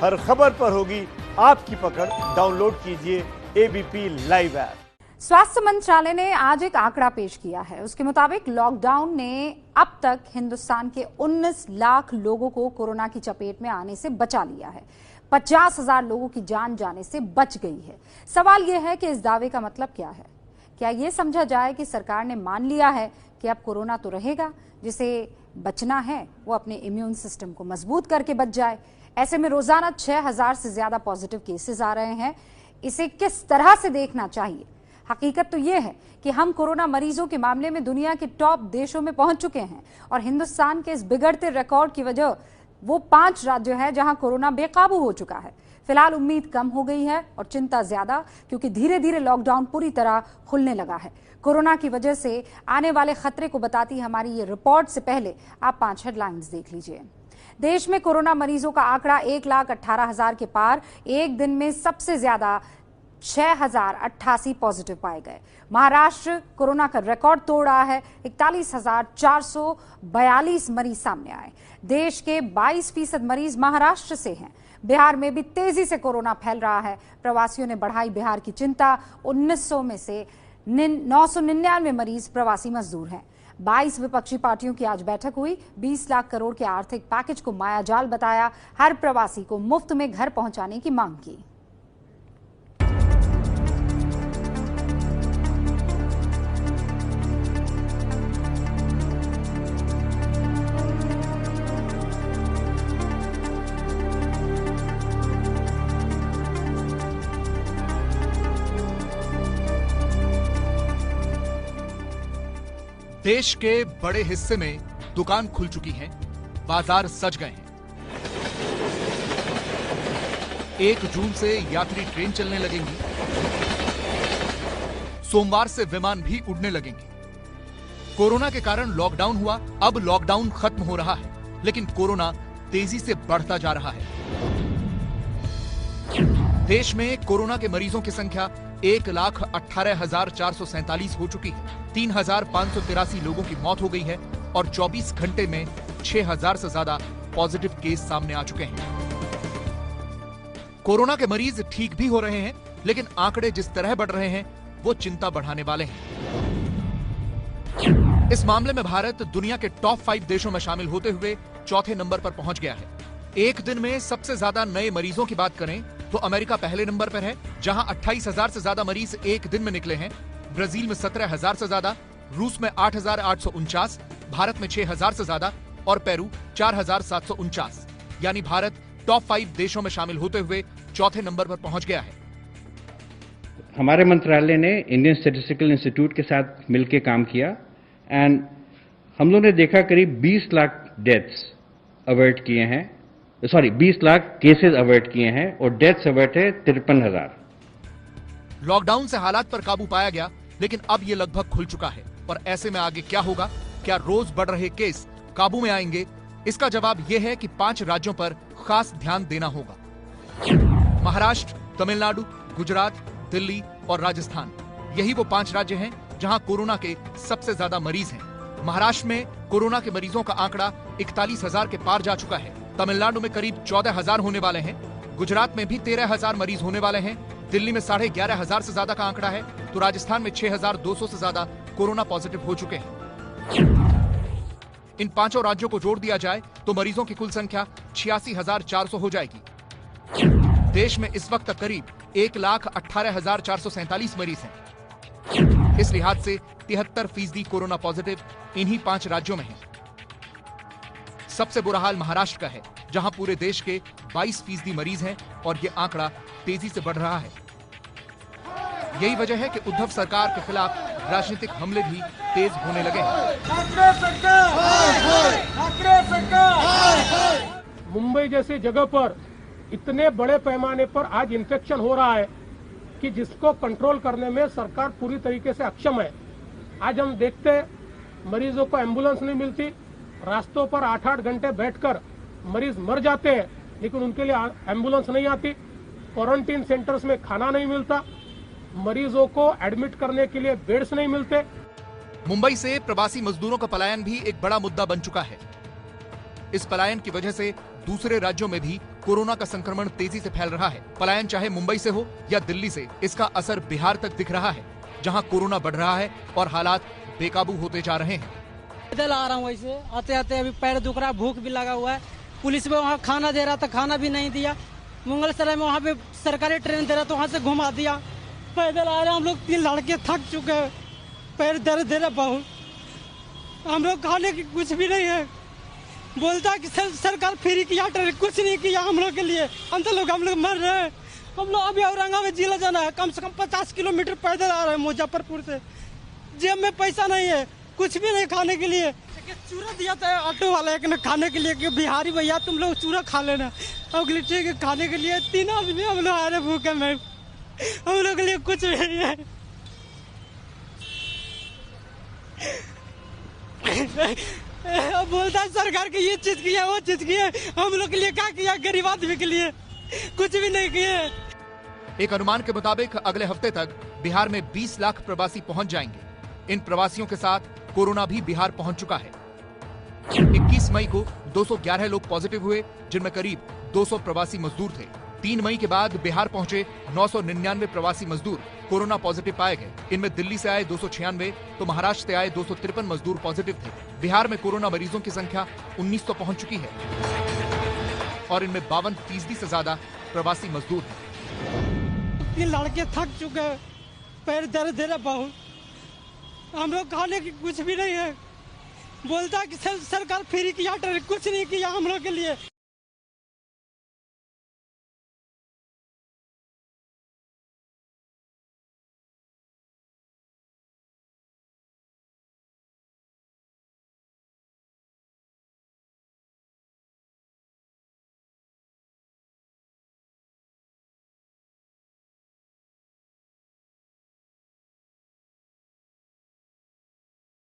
हर खबर पर होगी आपकी पकड़। डाउनलोड कीजिए एबीपी लाइव ऐप। स्वास्थ्य मंत्रालय ने आज एक आंकड़ा पेश किया है। उसके मुताबिक लॉकडाउन ने अब तक हिंदुस्तान के 19 लाख लोगों को कोरोना की चपेट में आने से बचा लिया है। 50,000 लोगों की जान जाने से बच गई है। सवाल यह है कि इस दावे का मतलब क्या है? क्या यह समझा जाए कि सरकार ने मान लिया है कि अब कोरोना तो रहेगा, जिसे बचना है वो अपने इम्यून सिस्टम को मजबूत करके बच जाए। ऐसे में रोजाना 6,000 से ज्यादा पॉजिटिव केसेस आ रहे हैं। इसे किस तरह से देखना चाहिए? हकीकत तो यह है कि हम कोरोना मरीजों के मामले में दुनिया के टॉप देशों में पहुंच चुके हैं और हिंदुस्तान के इस बिगड़ते रिकॉर्ड की वजह वो 5 राज्य हैं जहां कोरोना बेकाबू हो चुका है। फिलहाल उम्मीद कम हो गई है और चिंता ज्यादा, क्योंकि धीरे धीरे लॉकडाउन पूरी तरह खुलने लगा है। कोरोना की वजह से आने वाले खतरे को बताती हमारी ये रिपोर्ट से पहले आप 5 हेडलाइंस देख लीजिए। देश में कोरोना मरीजों का आंकड़ा 1,18,000 के पार। एक दिन में सबसे ज्यादा 6,088 पॉजिटिव पाए गए। महाराष्ट्र कोरोना का रिकॉर्ड तोड़ रहा है। 41,442 मरीज सामने आए। देश के 22% मरीज महाराष्ट्र से हैं। बिहार में भी तेजी से कोरोना फैल रहा है। प्रवासियों ने बढ़ाई बिहार की चिंता। 1900 में से 999 मरीज प्रवासी मजदूर हैं। 22 विपक्षी पार्टियों की आज बैठक हुई। 20 लाख करोड़ के आर्थिक पैकेज को मायाजाल बताया। हर प्रवासी को मुफ्त में घर पहुंचाने की मांग की। देश के बड़े हिस्से में दुकान खुल चुकी हैं, बाजार सज गए हैं। 1 जून से यात्री ट्रेन चलने लगेंगी। सोमवार से विमान भी उड़ने लगेंगे। कोरोना के कारण लॉकडाउन हुआ, अब लॉकडाउन खत्म हो रहा है, लेकिन कोरोना तेजी से बढ़ता जा रहा है। देश में कोरोना के मरीजों की संख्या 1,18,447 हो चुकी है। 3,583 लोगों की मौत हो गई है और 24 घंटे में 6,000 से ज्यादा पॉजिटिव केस सामने आ चुके हैं। कोरोना के मरीज ठीक भी हो रहे हैं, लेकिन आंकड़े जिस तरह बढ़ रहे हैं वो चिंता बढ़ाने वाले हैं। इस मामले में भारत दुनिया के टॉप 5 देशों में शामिल होते हुए चौथे नंबर पर पहुंच गया है। एक दिन में सबसे ज्यादा नए मरीजों की बात करें तो अमेरिका पहले नंबर पर है, जहां 28,000 से ज्यादा मरीज एक दिन में निकले हैं। ब्राजील में 17,000 से ज्यादा, रूस में 8,849, भारत में 6,000 से ज्यादा और पेरू 4,749। यानी भारत टॉप 5 देशों में शामिल होते हुए चौथे नंबर पर पहुंच गया है। हमारे मंत्रालय ने इंडियन स्टैटिस्टिकल इंस्टीट्यूट के साथ मिलकर काम किया एंड हम लोग ने देखा करीब 20 लाख डेथ्स अवॉइड किए हैं, 20 लाख केसेस अवॉइड किए हैं और डेथ्स अवॉइड है 53,000। लॉकडाउन से हालात पर काबू पाया गया, लेकिन अब ये लगभग खुल चुका है और ऐसे में आगे क्या होगा? क्या रोज बढ़ रहे केस काबू में आएंगे? इसका जवाब यह है कि 5 राज्यों पर खास ध्यान देना होगा। महाराष्ट्र, तमिलनाडु, गुजरात, दिल्ली और राजस्थान, यही वो 5 राज्य हैं जहां कोरोना के सबसे ज्यादा मरीज हैं। महाराष्ट्र में कोरोना के मरीजों का आंकड़ा 41,000 के पार जा चुका है। तमिलनाडु में करीब 14,000 होने वाले हैं। गुजरात में भी 13,000 मरीज होने वाले हैं। दिल्ली में 11,500 से ज्यादा का आंकड़ा है, तो राजस्थान में 6,200 से ज्यादा कोरोना पॉजिटिव हो चुके हैं। इन 5 राज्यों को जोड़ दिया जाए तो मरीजों की कुल संख्या 86,400 हो जाएगी। देश में इस वक्त करीब 1,18,447 मरीज हैं। इस लिहाज से 73% कोरोना पॉजिटिव इन्हीं 5 राज्यों में है। सबसे बुरा हाल महाराष्ट्र का है, जहां पूरे देश के 22% मरीज हैं और ये आंकड़ा तेजी से बढ़ रहा है। यही वजह है कि उद्धव सरकार के खिलाफ राजनीतिक हमले भी तेज होने लगे हैं। मुंबई जैसी जगह पर इतने बड़े पैमाने पर आज इन्फेक्शन हो रहा है कि जिसको कंट्रोल करने में सरकार पूरी तरीके से अक्षम है। आज हम देखते मरीजों को एम्बुलेंस नहीं मिलती, रास्तों पर 8-8 घंटे बैठकर मरीज मर जाते हैं, लेकिन उनके लिए एम्बुलेंस नहीं आती। क्वारंटीन सेंटर्स में खाना नहीं मिलता, मरीजों को एडमिट करने के लिए बेड्स नहीं मिलते। मुंबई से प्रवासी मजदूरों का पलायन भी एक बड़ा मुद्दा बन चुका है। इस पलायन की वजह से दूसरे राज्यों में भी कोरोना का संक्रमण तेजी से फैल रहा है। पलायन चाहे मुंबई से हो या दिल्ली से, इसका असर बिहार तक दिख रहा है, जहां कोरोना बढ़ रहा है और हालात बेकाबू होते जा रहे हैं। पैदल आ रहा हूँ, ऐसे आते आते अभी पैर दुख रहा, भूख भी लगा हुआ है। पुलिस में वहाँ खाना दे रहा था, खाना भी नहीं दिया। मंगलसराय में वहाँ पे सरकारी ट्रेन दे रहा था, वहाँ से घुमा दिया। पैदल आ रहे हम लोग, 3 लड़के थक चुके हैं, पैर दर्द दे रहा बहुत। हम लोग खाने की कुछ भी नहीं है। बोलता कि सरकार फ्री किया ट्रेन, कुछ नहीं किया हम लोग के लिए। हम लोग मर रहे हैं। हम लोग अभी औरंगाबाद जिला जाना है, कम से कम 50 किलोमीटर पैदल आ रहे हैं मुजफ्फरपुर से। जेब में पैसा नहीं है, कुछ भी नहीं खाने के लिए। चूरा दिया था ऑटो वाला एक ने खाने के लिए कि बिहारी भैया तुम लोग चूरा खा लेना। अगले ठीक है खाने के लिए 3 आदमी हम लोग आ रहे भूखे में, हम लोग के लिए कुछ नहीं है। बोलता है सरकार की ये चीज किया, वो चीज किया, हम लोग के लिए क्या किया? गरीब आदमी के लिए कुछ भी नहीं किया। एक अनुमान के मुताबिक अगले हफ्ते तक बिहार में 20 लाख प्रवासी पहुंच जाएंगे। इन प्रवासियों के साथ कोरोना भी बिहार पहुंच चुका है। 21 मई को 211 लोग पॉजिटिव हुए, जिनमें करीब 200 प्रवासी मजदूर थे। 3 मई के बाद बिहार पहुंचे 999 प्रवासी मजदूर कोरोना पॉजिटिव पाए गए। इनमें दिल्ली से आए 296 तो महाराष्ट्र से आए 253 मजदूर पॉजिटिव थे। बिहार में कोरोना मरीजों की संख्या 1900 पहुंच चुकी है और इनमें 52% से ज्यादा प्रवासी मजदूर हैं। 3 लड़के थक चुके हैं, पैर दर्द दे रहा बहुत। हम लोग खाने की कुछ भी नहीं है। बोलता कि सरकार फ्री किया ट्रेन, कुछ नहीं किया हम लोग के लिए।